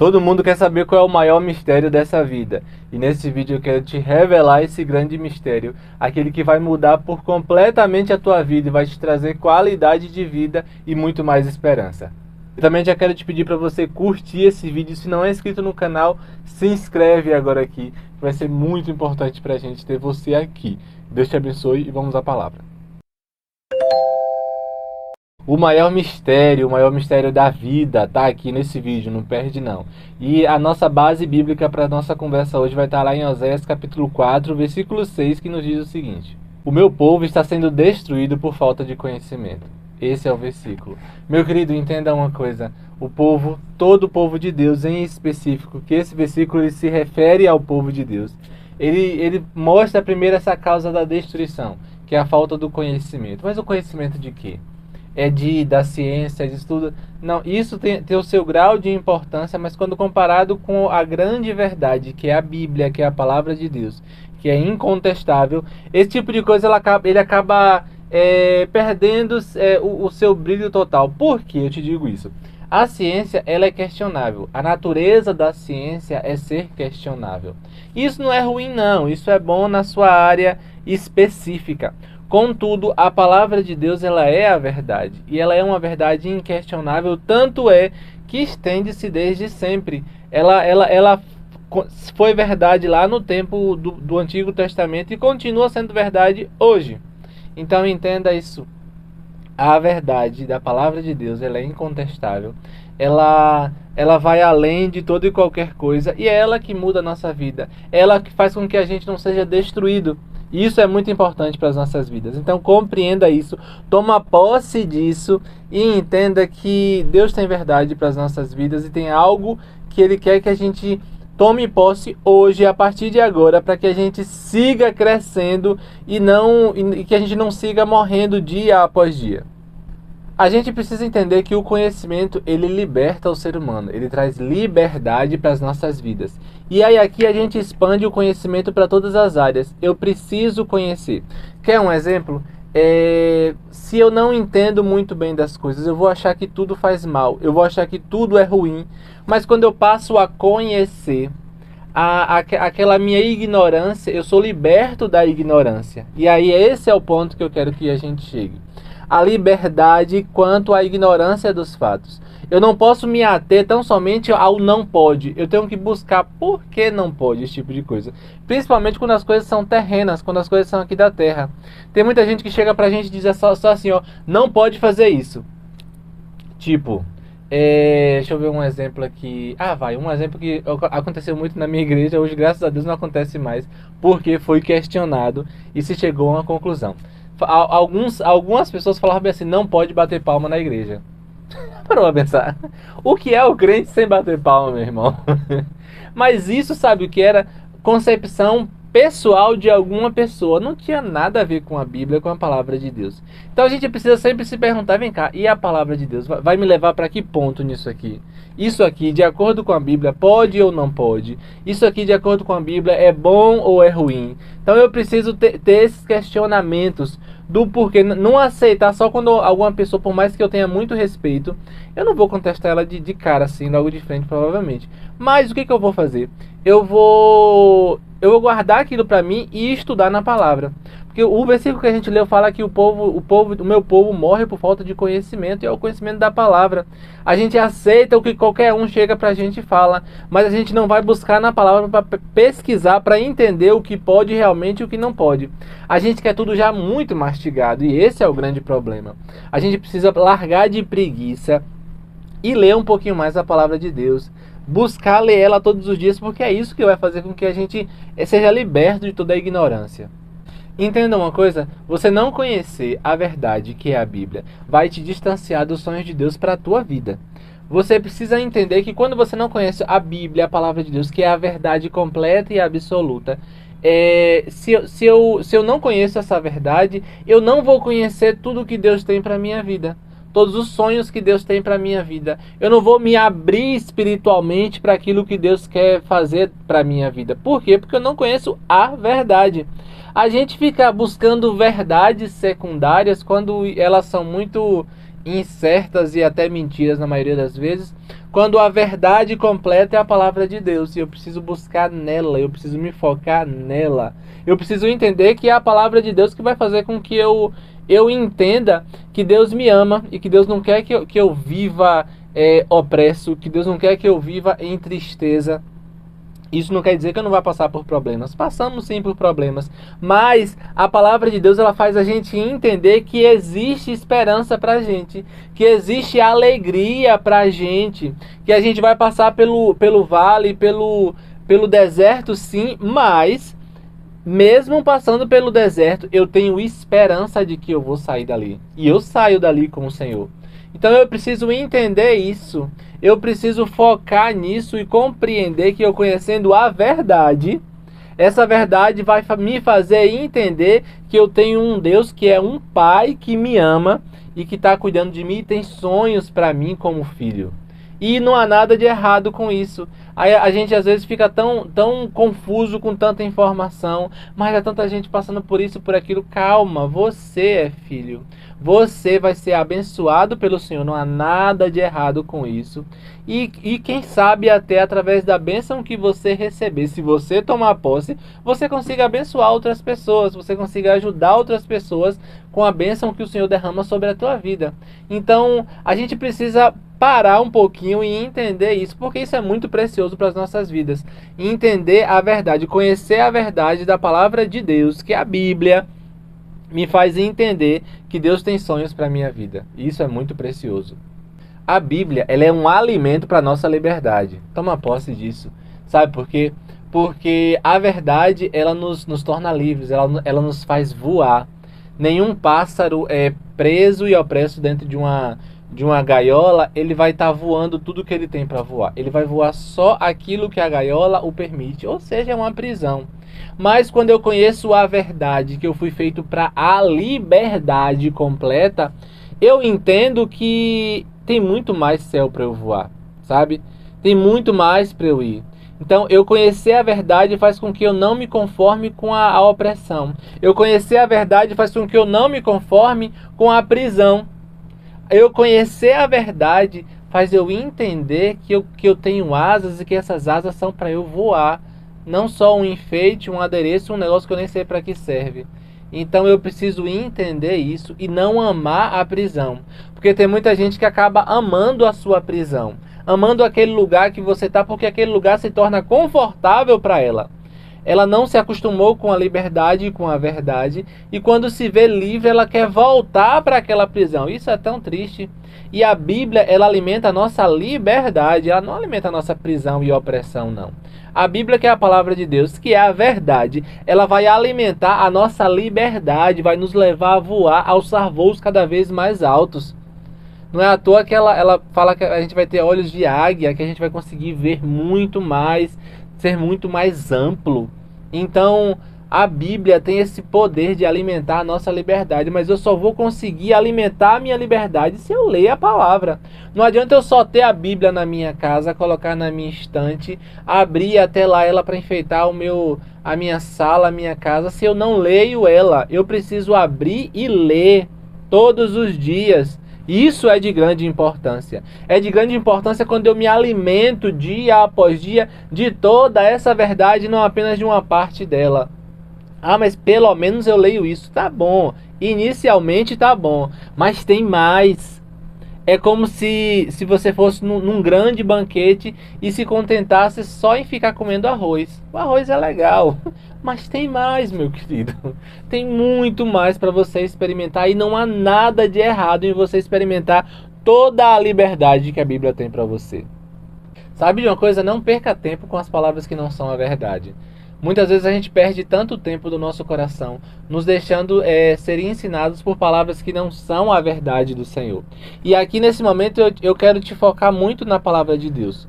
Todo mundo quer saber qual é o maior mistério dessa vida. E nesse vídeo eu quero te revelar esse grande mistério. Aquele que vai mudar por completamente a tua vida e vai te trazer qualidade de vida e muito mais esperança. E também já quero te pedir para você curtir esse vídeo. Se não é inscrito no canal, se inscreve agora aqui. Vai ser muito importante para a gente ter você aqui. Deus te abençoe e vamos à palavra. O maior mistério da vida tá aqui nesse vídeo, não perde não. E a nossa base bíblica para a nossa conversa hoje vai estar lá em Oséias capítulo 4, versículo 6, que nos diz o seguinte: O meu povo está sendo destruído por falta de conhecimento. Esse é o versículo. Meu querido, entenda uma coisa. O povo, todo o povo de Deus em específico, que esse versículo ele se refere ao povo de Deus. Ele mostra primeiro essa causa da destruição, que é a falta do conhecimento. Mas o conhecimento de quê? Da ciência, de estudo. Não, isso tem o seu grau de importância, mas quando comparado com a grande verdade, que é a Bíblia, que é a palavra de Deus, que é incontestável, esse tipo de coisa ele acaba perdendo o seu brilho total. Por que eu te digo isso? A ciência ela é questionável. A natureza da ciência é ser questionável. Isso não é ruim, não. Isso é bom na sua área específica. Contudo, a palavra de Deus ela é a verdade. E ela é uma verdade inquestionável. Tanto é que estende-se desde sempre. Ela foi verdade lá no tempo do Antigo Testamento e continua sendo verdade hoje. Então entenda isso. A verdade da palavra de Deus ela é incontestável. Ela vai além de toda e qualquer coisa. E é ela que muda a nossa vida. Ela que faz com que a gente não seja destruído. E isso é muito importante para as nossas vidas. Então compreenda isso, toma posse disso e entenda que Deus tem verdade para as nossas vidas e tem algo que Ele quer que a gente tome posse hoje, a partir de agora, para que a gente siga crescendo e que a gente não siga morrendo dia após dia. A gente precisa entender que o conhecimento, ele liberta o ser humano, ele traz liberdade para as nossas vidas. E aí aqui a gente expande o conhecimento para todas as áreas. Eu preciso conhecer. Quer um exemplo? Se eu não entendo muito bem das coisas, eu vou achar que tudo faz mal, eu vou achar que tudo é ruim. Mas quando eu passo a conhecer, aquela minha ignorância, eu sou liberto da ignorância. E aí esse é o ponto que eu quero que a gente chegue. A liberdade quanto à ignorância dos fatos. Eu não posso me ater tão somente ao não pode. Eu tenho que buscar por que não pode esse tipo de coisa. Principalmente quando as coisas são terrenas, quando as coisas são aqui da terra. Tem muita gente que chega pra gente e diz só assim, ó, não pode fazer isso. Tipo, deixa eu ver um exemplo aqui. Um exemplo que aconteceu muito na minha igreja. Hoje, graças a Deus, não acontece mais. Porque foi questionado e se chegou a uma conclusão. Algumas pessoas falavam bem assim, não pode bater palma na igreja. Parou a pensar. O que é o crente sem bater palma, meu irmão? Mas isso, sabe o que era? Concepção pessoal de alguma pessoa. Não tinha nada a ver com a Bíblia, com a palavra de Deus. Então a gente precisa sempre se perguntar, vem cá, e a palavra de Deus vai me levar para que ponto nisso aqui? Isso aqui, de acordo com a Bíblia, pode ou não pode? Isso aqui, de acordo com a Bíblia, é bom ou é ruim? Então eu preciso ter esses questionamentos do porquê. Não aceitar só quando alguma pessoa, por mais que eu tenha muito respeito, eu não vou contestar ela de cara assim, logo de frente, provavelmente. Mas o que eu vou fazer? Eu vou guardar aquilo para mim e estudar na palavra. Porque o versículo que a gente leu fala que o meu povo morre por falta de conhecimento, e é o conhecimento da palavra. A gente aceita o que qualquer um chega pra gente e fala, mas a gente não vai buscar na palavra para pesquisar, para entender o que pode realmente e o que não pode. A gente quer tudo já muito mastigado, e esse é o grande problema. A gente precisa largar de preguiça e ler um pouquinho mais a palavra de Deus. Buscar ler ela todos os dias, porque é isso que vai fazer com que a gente seja liberto de toda a ignorância. Entenda uma coisa, você não conhecer a verdade que é a Bíblia vai te distanciar dos sonhos de Deus para a tua vida. Você precisa entender que quando você não conhece a Bíblia, a palavra de Deus, que é a verdade completa e absoluta, se eu não conheço essa verdade, eu não vou conhecer tudo que Deus tem para a minha vida. Todos os sonhos que Deus tem para a minha vida. Eu não vou me abrir espiritualmente para aquilo que Deus quer fazer para a minha vida. Por quê? Porque eu não conheço a verdade. A gente fica buscando verdades secundárias quando elas são muito incertas e até mentiras na maioria das vezes, quando a verdade completa é a palavra de Deus. E eu preciso buscar nela, eu preciso me focar nela. Eu preciso entender que é a palavra de Deus que vai fazer com que eu entenda que Deus me ama e que Deus não quer que eu viva opresso, que Deus não quer que eu viva em tristeza. Isso não quer dizer que eu não vá passar por problemas. Passamos sim por problemas. Mas a palavra de Deus, ela faz a gente entender que existe esperança pra gente. Que existe alegria pra gente. Que a gente vai passar pelo vale, pelo deserto sim. Mas, mesmo passando pelo deserto, eu tenho esperança de que eu vou sair dali. E eu saio dali com o Senhor. Então eu preciso entender isso. Eu preciso focar nisso e compreender que eu conhecendo a verdade, essa verdade vai me fazer entender que eu tenho um Deus que é um pai que me ama e que está cuidando de mim e tem sonhos para mim como filho. E não há nada de errado com isso. Aí a gente às vezes fica tão confuso com tanta informação, mas há tanta gente passando por isso, por aquilo. Calma, você é filho. Você vai ser abençoado pelo Senhor, não há nada de errado com isso. E quem sabe até através da bênção que você receber, se você tomar posse, você consiga abençoar outras pessoas, você consiga ajudar outras pessoas com a bênção que o Senhor derrama sobre a tua vida. Então, a gente precisa parar um pouquinho e entender isso, porque isso é muito precioso para as nossas vidas. Entender a verdade, conhecer a verdade da palavra de Deus, que é a Bíblia, me faz entender que Deus tem sonhos para a minha vida. Isso é muito precioso. A Bíblia, ela é um alimento para a nossa liberdade. Toma posse disso. Sabe por quê? Porque a verdade, ela nos torna livres, ela nos faz voar. Nenhum pássaro é preso e opresso dentro de uma gaiola, ele vai estar voando tudo que ele tem para voar. Ele vai voar só aquilo que a gaiola o permite, ou seja, é uma prisão. Mas quando eu conheço a verdade, que eu fui feito para a liberdade completa, eu entendo que tem muito mais céu para eu voar, sabe? Tem muito mais para eu ir. Então, eu conhecer a verdade faz com que eu não me conforme com a opressão. Eu conhecer a verdade faz com que eu não me conforme com a prisão. Eu conhecer a verdade faz eu entender que eu tenho asas e que essas asas são para eu voar. Não só um enfeite, um adereço, um negócio que eu nem sei para que serve. Então eu preciso entender isso e não amar a prisão. Porque tem muita gente que acaba amando a sua prisão. Amando aquele lugar que você está, porque aquele lugar se torna confortável para ela. Ela não se acostumou com a liberdade e com a verdade. E quando se vê livre, ela quer voltar para aquela prisão. Isso é tão triste. E a Bíblia, ela alimenta a nossa liberdade. Ela não alimenta a nossa prisão e opressão, não. A Bíblia, que é a palavra de Deus, que é a verdade, ela vai alimentar a nossa liberdade, vai nos levar a voar, a alçar voos cada vez mais altos. Não é à toa que ela fala que a gente vai ter olhos de águia, que a gente vai conseguir ver muito mais, ser muito mais amplo. Então, a Bíblia tem esse poder de alimentar a nossa liberdade, mas eu só vou conseguir alimentar a minha liberdade se eu ler a palavra. Não adianta eu só ter a Bíblia na minha casa, colocar na minha estante, abrir até lá ela para enfeitar a minha sala, a minha casa, se eu não leio ela. Eu preciso abrir e ler todos os dias. Isso é de grande importância. É de grande importância quando eu me alimento dia após dia de toda essa verdade, não apenas de uma parte dela. Ah, mas pelo menos eu leio isso. Tá bom. Inicialmente tá bom. Mas tem mais. É como se você fosse num grande banquete e se contentasse só em ficar comendo arroz. O arroz é legal. Mas tem mais, meu querido. Tem muito mais para você experimentar. E não há nada de errado em você experimentar toda a liberdade que a Bíblia tem para você. Sabe de uma coisa? Não perca tempo com as palavras que não são a verdade. Muitas vezes a gente perde tanto tempo do nosso coração, nos deixando ser ensinados por palavras que não são a verdade do Senhor. E aqui nesse momento eu quero te focar muito na palavra de Deus.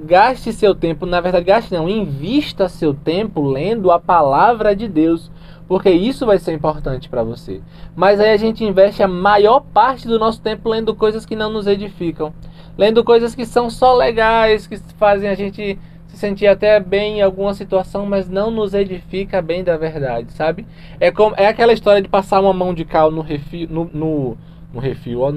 Gaste seu tempo, na verdade gaste não, invista seu tempo lendo a palavra de Deus, porque isso vai ser importante para você. Mas aí a gente investe a maior parte do nosso tempo lendo coisas que não nos edificam, lendo coisas que são só legais, que fazem a gente se sentir até bem em alguma situação, mas não nos edifica bem da verdade, sabe? É aquela história de passar uma mão de cal no refil, no refil, ó,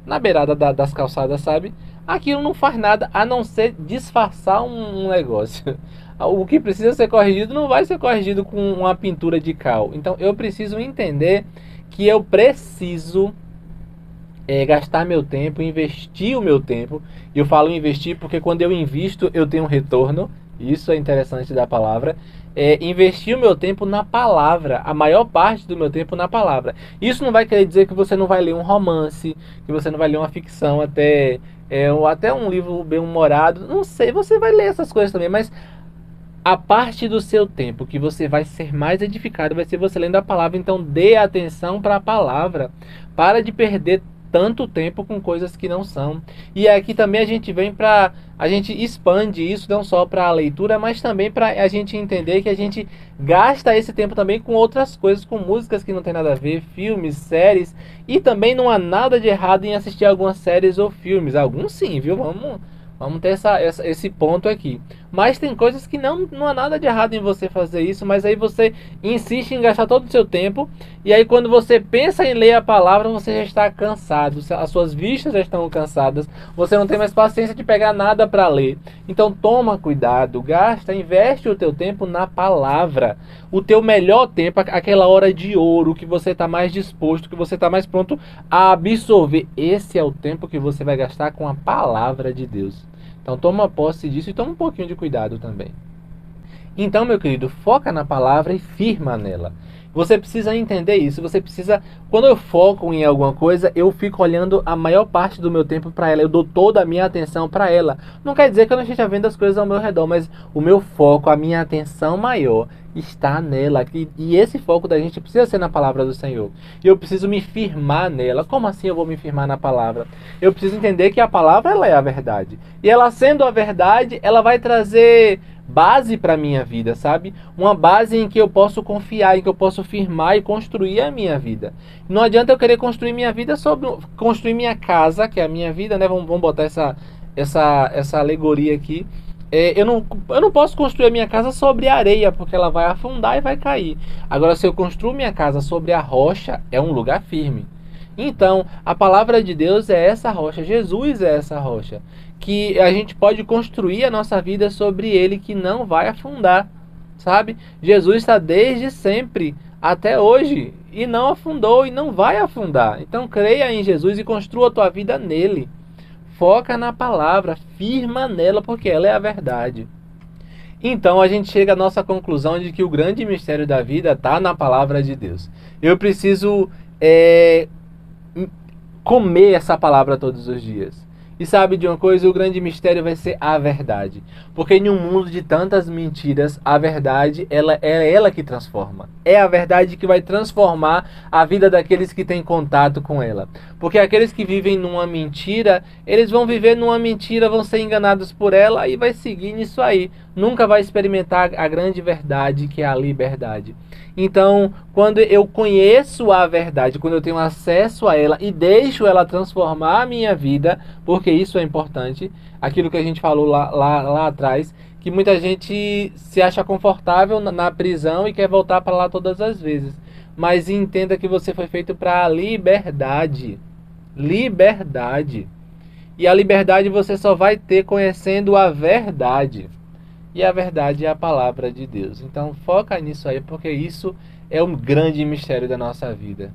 na beirada das calçadas, sabe? Aquilo não faz nada a não ser disfarçar um negócio. O que precisa ser corrigido não vai ser corrigido com uma pintura de cal. Então eu preciso entender que eu preciso gastar meu tempo, investir o meu tempo. E eu falo investir porque quando eu invisto eu tenho um retorno. Isso é interessante da palavra. Investir o meu tempo na palavra, a maior parte do meu tempo na palavra. Isso não vai querer dizer que você não vai ler um romance, que você não vai ler uma ficção, ou até um livro bem-humorado. Não sei, você vai ler essas coisas também, mas a parte do seu tempo que você vai ser mais edificado vai ser você lendo a palavra. Então dê atenção para a palavra. Para de perder tanto tempo com coisas que não são. E aqui também a gente vem para... A gente expande isso não só para a leitura, mas também para a gente entender que a gente gasta esse tempo também com outras coisas, com músicas que não tem nada a ver, filmes, séries. E também não há nada de errado em assistir algumas séries ou filmes. Alguns sim, viu? Vamos ter esse ponto aqui. Mas tem coisas que não há nada de errado em você fazer isso, mas aí você insiste em gastar todo o seu tempo, e aí quando você pensa em ler a palavra, você já está cansado, as suas vistas já estão cansadas, você não tem mais paciência de pegar nada para ler. Então toma cuidado, investe o teu tempo na palavra. O teu melhor tempo, aquela hora de ouro, que você está mais disposto, que você está mais pronto a absorver. Esse é o tempo que você vai gastar com a palavra de Deus. Então toma posse disso e toma um pouquinho de cuidado também. Então, meu querido, foca na palavra e firma nela. Você precisa entender isso, quando eu foco em alguma coisa, eu fico olhando a maior parte do meu tempo para ela, eu dou toda a minha atenção para ela. Não quer dizer que eu não esteja vendo as coisas ao meu redor, mas o meu foco, a minha atenção maior está nela. E esse foco da gente precisa ser na palavra do Senhor. E eu preciso me firmar nela. Como assim eu vou me firmar na palavra? Eu preciso entender que a palavra ela é a verdade. E ela sendo a verdade, ela vai trazer base para a minha vida, sabe? Uma base em que eu posso confiar, em que eu posso firmar e construir a minha vida. Não adianta eu querer construir minha vida construir minha casa, que é a minha vida, né? Vamos botar essa alegoria aqui. Eu não posso construir a minha casa sobre areia, porque ela vai afundar e vai cair. Agora, se eu construo minha casa sobre a rocha, é um lugar firme. Então, a palavra de Deus é essa rocha, Jesus é essa rocha, que a gente pode construir a nossa vida sobre ele, que não vai afundar, sabe? Jesus está desde sempre até hoje e não afundou e não vai afundar. Então, creia em Jesus e construa a tua vida nele. Foca na palavra, firma nela, porque ela é a verdade. Então a gente chega à nossa conclusão de que o grande mistério da vida está na palavra de Deus. Eu preciso comer essa palavra todos os dias. E sabe de uma coisa? O grande mistério vai ser a verdade. Porque em um mundo de tantas mentiras, a verdade é ela que transforma. É a verdade que vai transformar a vida daqueles que têm contato com ela. Porque aqueles que vivem numa mentira, eles vão viver numa mentira, vão ser enganados por ela e vai seguir nisso aí. Nunca vai experimentar a grande verdade, que é a liberdade. Então, quando eu conheço a verdade, quando eu tenho acesso a ela e deixo ela transformar a minha vida, porque isso é importante, aquilo que a gente falou lá atrás, que muita gente se acha confortável na prisão e quer voltar para lá todas as vezes. Mas entenda que você foi feito para a liberdade. Liberdade. E a liberdade você só vai ter conhecendo a verdade. E a verdade é a palavra de Deus. Então foca nisso aí, porque isso é um grande mistério da nossa vida.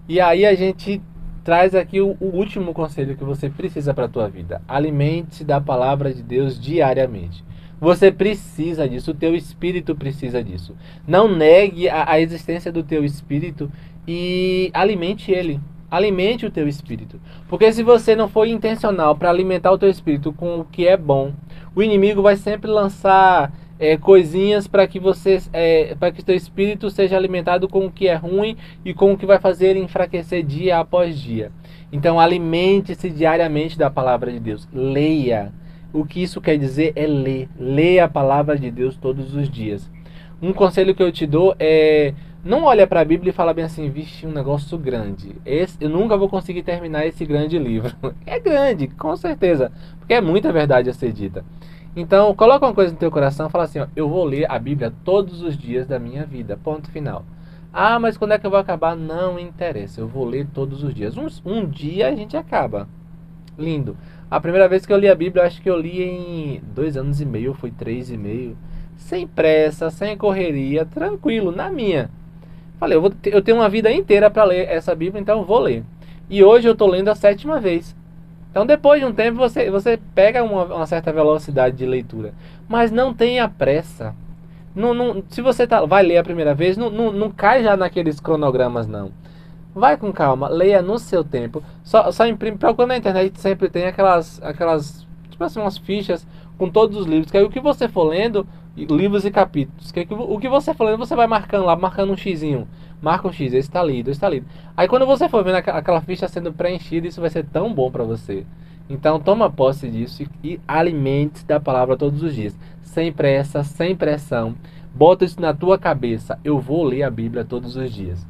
E aí a gente traz aqui o último conselho que você precisa para a tua vida. Alimente-se da palavra de Deus diariamente. Você precisa disso, o teu espírito precisa disso. Não negue a existência do teu espírito e alimente ele. Alimente o teu espírito. Porque se você não for intencional para alimentar o teu espírito com o que é bom, o inimigo vai sempre lançar coisinhas para que para que o teu espírito seja alimentado com o que é ruim e com o que vai fazer ele enfraquecer dia após dia. Então alimente-se diariamente da palavra de Deus. Leia. O que isso quer dizer é ler. Leia a palavra de Deus todos os dias. Um conselho que eu te dou é: não olha para a Bíblia e fala bem assim, vixe, um negócio grande. Eu nunca vou conseguir terminar esse grande livro. É grande, com certeza, porque é muita verdade a ser dita. Então, coloca uma coisa no teu coração e fala assim, ó, eu vou ler a Bíblia todos os dias da minha vida, ponto final. Ah, mas quando é que eu vou acabar? Não interessa, eu vou ler todos os dias. Um dia a gente acaba. Lindo. A primeira vez que eu li a Bíblia, eu acho que eu li em 2 anos e meio, foi 3 e meio. Sem pressa, sem correria, tranquilo, na minha. Falei, eu tenho uma vida inteira para ler essa Bíblia, então eu vou ler. E hoje eu estou lendo a 7ª vez. Então depois de um tempo você pega uma certa velocidade de leitura. Mas não tenha pressa. Se você vai ler a primeira vez, não cai já naqueles cronogramas, não. Vai com calma, leia no seu tempo. Só imprime, procura na internet, sempre tem tipo assim, umas fichas com todos os livros. Que aí o que você for lendo, livros e capítulos. Que aí o que você for lendo, você vai marcando lá, marcando um xizinho. Marca um X, esse tá lido, esse tá lido. Aí quando você for vendo aquela ficha sendo preenchida, isso vai ser tão bom para você. Então toma posse disso e alimente-se da palavra todos os dias. Sem pressa, sem pressão. Bota isso na tua cabeça. Eu vou ler a Bíblia todos os dias.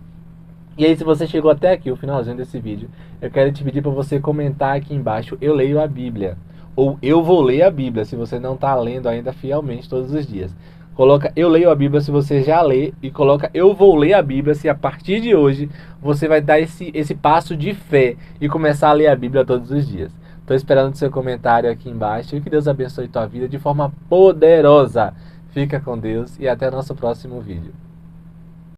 E aí, se você chegou até aqui, o finalzinho desse vídeo, eu quero te pedir para você comentar aqui embaixo, eu leio a Bíblia. Ou eu vou ler a Bíblia, se você não está lendo ainda fielmente todos os dias. Coloca eu leio a Bíblia se você já lê e coloca eu vou ler a Bíblia se a partir de hoje você vai dar esse passo de fé e começar a ler a Bíblia todos os dias. Estou esperando o seu comentário aqui embaixo e que Deus abençoe tua vida de forma poderosa. Fica com Deus e até o nosso próximo vídeo.